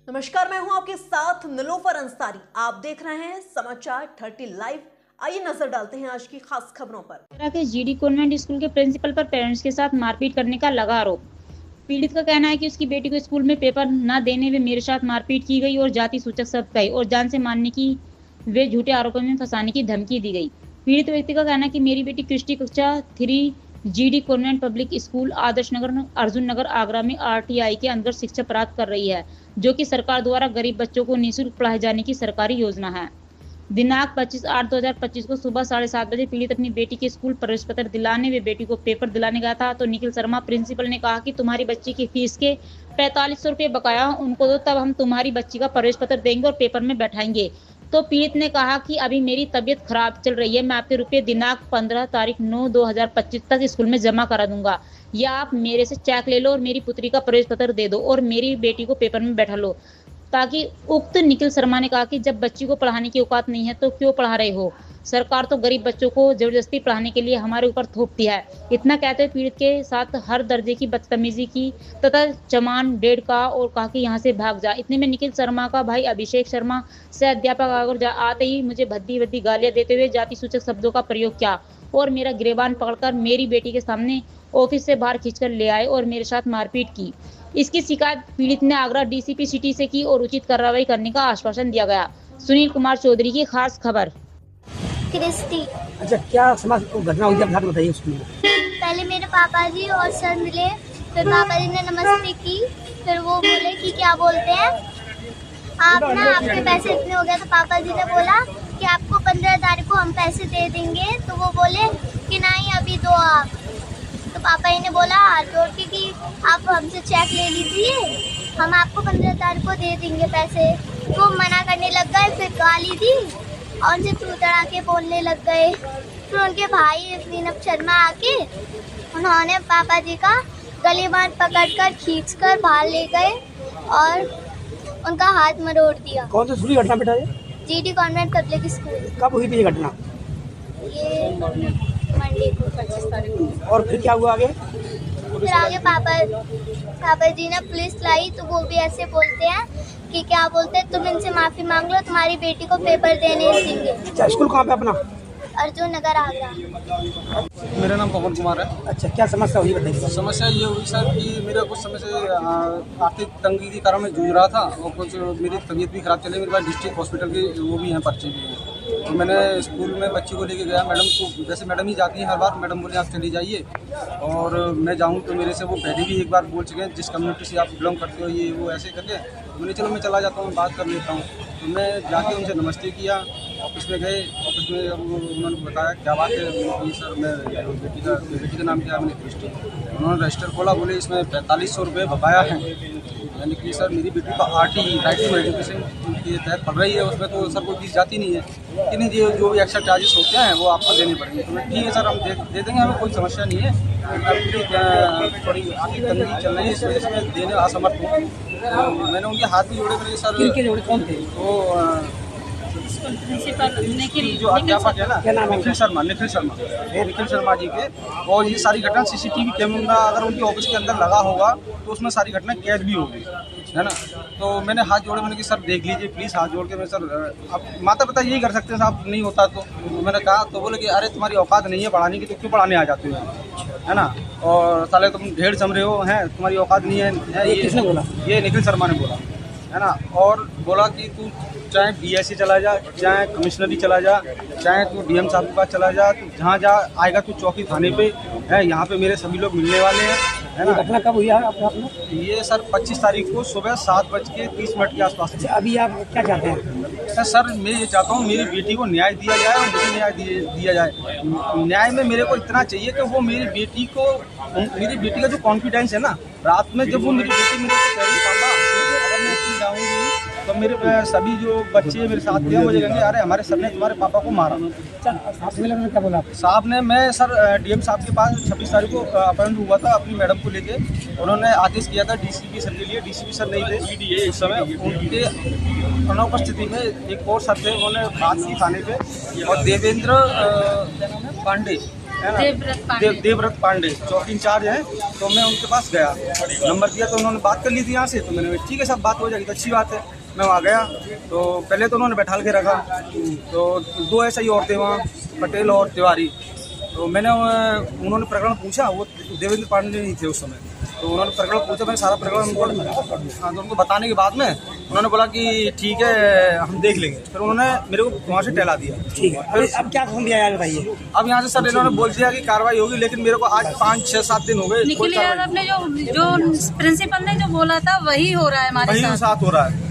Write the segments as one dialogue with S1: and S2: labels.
S1: नमस्कार, मैं हूं आपके साथ निलोफर अंसारी। आप देख रहे हैं समाचार 30 लाइव। आइए नजर डालते हैं आज की खास खबरों पर।
S2: के जीडी कॉन्वेंट स्कूल के प्रिंसिपल पर पेरेंट्स के साथ मारपीट करने का लगा आरोप। पीड़ित का कहना है कि उसकी बेटी को स्कूल में पेपर न देने में मेरे साथ मारपीट की गई और जाति सूचक शब्द कहे और जान से मारने की वे झूठे आरोपों में फंसाने की धमकी दी गई। पीड़ित व्यक्ति का कहना है कि मेरी बेटी कृष्टि कक्षा 3 GD convent public school Adarsh Nagar Arjun नगर आगरा में आरटीआई के अंदर शिक्षा प्राप्त कर रही है, जो कि सरकार द्वारा गरीब बच्चों को निःशुल्क पढ़ाए जाने की सरकारी योजना है। दिनांक 25/8/2025 को सुबह 7:30 बजे पीड़ित अपनी बेटी के स्कूल प्रवेश पत्र दिलाने व बेटी को पेपर दिलाने गया था, तो निखिल शर्मा प्रिंसिपल ने कहा कि तुम्हारी बच्ची की फीस के 4500 रुपये बकाया उनको दो, तब हम तुम्हारी बच्ची का प्रवेश पत्र देंगे और पेपर में बैठाएंगे। तो पीड़ित ने कहा कि अभी मेरी तबीयत खराब चल रही है, मैं आपके रुपये दिनांक 15/9/2025 तक स्कूल में जमा करा दूंगा, या आप मेरे से चेक ले लो और मेरी पुत्री का प्रवेश पत्र दे दो और मेरी बेटी को पेपर में बैठा लो। ताकि उक्त निखिल शर्मा ने कहा कि जब बच्ची को पढ़ाने की औकात नहीं है तो क्यों पढ़ा रहे हो? सरकार तो गरीब बच्चों को जबरदस्ती पढ़ाने के लिए हमारे ऊपर थोपती है। इतना कहते हुए पीड़ित के साथ हर दर्जे की बदतमीजी की तथा चमान डेढ़ का और कहा कि यहाँ से भाग जा। इतने में निखिल शर्मा का भाई अभिषेक शर्मा से अध्यापक आकर आते ही मुझे भद्दी गालियां देते हुए जाति सूचक शब्दों का प्रयोग किया और मेरा गिरेबान पकड़कर मेरी बेटी के सामने ऑफिस से बाहर खींचकर ले आए और मेरे साथ मारपीट की। इसकी शिकायत पीड़ित ने आगरा डीसीपी सिटी से की और उचित कार्रवाई करने का आश्वासन दिया गया। सुनील कुमार चौधरी की खास खबर।
S3: क्रिस्टी।
S4: अच्छा, क्या समाज को घटना हुई आप बताइए उसके लिए।
S3: पहले मेरे पापा जी और सर मिले, फिर पापा जी ने नमस्ते की, फिर वो बोले कि क्या बोलते हैं आप ना, आपके पैसे इतने हो गए। तो पापा जी ने बोला कि आपको 15 तारीख को हम पैसे दे देंगे। तो वो बोले कि नहीं अभी दो आप। तो पापा जी ने बोला हाथ जोड़ के कि आप हमसे चेक ले लीजिए, हम आपको 15 तारीख को दे देंगे पैसे। तो मना करने लग गए, फिर गाली दी और उनसे तू तड़ा के बोलने लग गए। फिर उनके भाई नीनप शर्मा आके उन्होंने पापा जी का गले बांध पकड़कर खींचकर बाहर ले गए और उनका हाथ मरोड़ दिया।
S4: कौन सी घटना बेटा ये?
S3: GD convent public school.
S4: कब हुई थी ये घटना?
S3: ये मंडे को 25 तारीख को।
S4: और फिर क्या हुआ आगे?
S3: फिर आगे पापा जी ने पुलिस लाई, तो वो भी ऐसे बोलते हैं कि क्या बोलते हैं, तुम इनसे माफी मांग लो, तुम्हारी बेटी को पेपर देने देंगे।
S4: अच्छा, स्कूल कहाँ पे अपना?
S3: अर्जुन नगर आगरा।
S5: मेरा नाम पवन कुमार है।
S4: अच्छा, क्या समस्या हुई बताइए।
S5: समस्या ये हुई सर कि मेरा कुछ समय से आर्थिक तंगी के कारण मैं जूझ रहा था और कुछ मेरी तबीयत भी खराब चली। मेरे पास डिस्ट्रिक्ट हॉस्पिटल के वो भी हैं, पर्चे भी हैं। तो मैंने स्कूल में बच्ची को लेके गया, मैडम को, जैसे मैडम ही जाती हैं हर बार, मैडम बोले आप चली जाइए और मैं जाऊँ। तो मेरे से वो पहले भी एक बार बोल चुके हैं जिस कम्युनिटी से आप बिलोंग करते हो ये वो ऐसे करके। मैंने चलो मैं चला जाता हूँ, बात कर लेता हूँ। तो मैं जाके उनसे नमस्ते किया, ऑफिस में गए। ऑफिस में उन्होंने बताया क्या बात है। मैंने सर मैं बेटी का नाम क्या है? मैंने कृष्टि। उन्होंने रजिस्टर खोला, बोले इसमें 4500 रुपये बकाया है। मैंने कि सर मेरी बेटी का RT राइट टू एजुकेशन के तहत पढ़ रही है, उसमें तो सर कोई फीस जाती नहीं है, कि नहीं ये जो भी एक्स्ट्रा चार्जेस होते हैं वो आपको देने पड़ेंगे। तो ठीक है सर, हम दे देंगे, हमें कोई समस्या नहीं है। अभी थोड़ी आर्थिक तंगी चल रही है, इस वजह से मैं देने असमर्थ हूँ। तो मैंने उनके हाथ भी जोड़े, मेरे सर
S4: कौन थे
S5: वो जो अध्यापक है ना,
S4: क्या नाम है?
S5: निखिल शर्मा जी के। और ये सारी घटना CCTV कैमरा अगर उनके ऑफिस के अंदर लगा होगा तो उसमें सारी घटना कैद भी होगी, है ना। तो मैंने हाथ जोड़े, मैंने कि सर देख लीजिए प्लीज़, हाथ जोड़ के। मैं सर आप माता पिता यही कर सकते हैं साहब, नहीं होता तो मैंने कहा। तो बोले कि अरे तुम्हारी औकात नहीं है पढ़ाने की, तो क्यों पढ़ाने आ जाते हो, है ना। और साले तुम ढेर जम रहे हो, हैं तुम्हारी औकात नहीं है।
S4: ये किसने बोला?
S5: ये निखिल शर्मा ने बोला, है ना। और बोला कि तू चाहे BSc चला जा, चाहे कमिश्नरी चला जा, चाहे तू DM साहब के पास चला जा, तू जहाँ जा आएगा तू चौकी थाने पे है। यहाँ पे मेरे सभी लोग मिलने वाले हैं, है ना।
S4: घटना कब हुई है आपने?
S5: ये सर 25 तारीख को सुबह 7:30 के आसपास।
S4: अच्छा, अभी आप क्या चाहते हैं?
S5: सर मैं ये चाहता हूँ मेरी बेटी को न्याय दिया जाए और मुझे न्याय दिया जाए। न्याय में मेरे को इतना चाहिए कि वो मेरी बेटी का जो कॉन्फिडेंस है ना, रात में जब वो मेरी बेटी मेरे से कह रही पापा अगर मैं स्कूल जाऊँगी तो मेरे सभी जो बच्चे मेरे साथ थे वो कहेंगे अरे हमारे सर ने तुम्हारे पापा को मारा।
S4: क्या बोला
S5: साहब ने? मैं सर DM साहब के पास 26 तारीख को अपॉइंट हुआ था अपनी मैडम को लेके। उन्होंने आदेश किया था DCP सर के लिए, DCP सर नहीं थे इस समय। उनके अनुपस्थिति में एक और सर थे, उन्होंने बात की थाने पे। और देवेंद्र पांडे है ना, देवव्रत पांडे चौकी इंचार्ज हैं। तो मैं उनके पास गया, नंबर दिया, तो उन्होंने बात कर ली थी यहाँ से। तो मैंने ठीक है सब बात हो जाएगी तो अच्छी बात है। मैं वहाँ गया तो पहले तो उन्होंने बैठाल के रखा, तो 2 ऐसा ही औरतें वहाँ, पटेल और तिवारी। तो मैंने उन्होंने प्रकरण पूछा, वो देवेंद्र पांडे नहीं थे उस समय। तो उन्होंने प्रकरण पूछा, मैंने सारा प्रकरण तो उनको बताने के बाद में उन्होंने बोला कि ठीक है हम देख लेंगे। फिर उन्होंने मेरे को वहाँ से टहला दिया।
S4: ठीक है, अब क्या हुक्म दिया यार बताइए।
S5: अब यहाँ से सर इन्होंने बोल दिया कि कार्रवाई होगी, लेकिन मेरे को आज 5, 6, 7 दिन हो गए।
S6: निखिल यादव ने जो प्रिंसिपल ने जो बोला था वही हो रहा है हमारे
S5: साथ हो रहा है।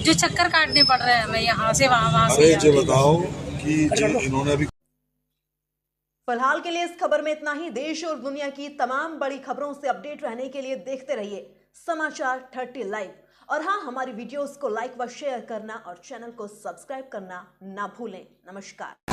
S6: जो चक्कर काटने पड़ रहे हैं हमें यहाँ से वहाँ से।
S7: अरे जो बताओ कि इन्होंने अभी
S1: फिलहाल के लिए इस खबर में इतना ही। देश और दुनिया की तमाम बड़ी खबरों से अपडेट रहने के लिए देखते रहिए समाचार 30 लाइव। और हाँ, हमारी वीडियोस को लाइक व शेयर करना और चैनल को सब्सक्राइब करना ना भूलें। नमस्कार।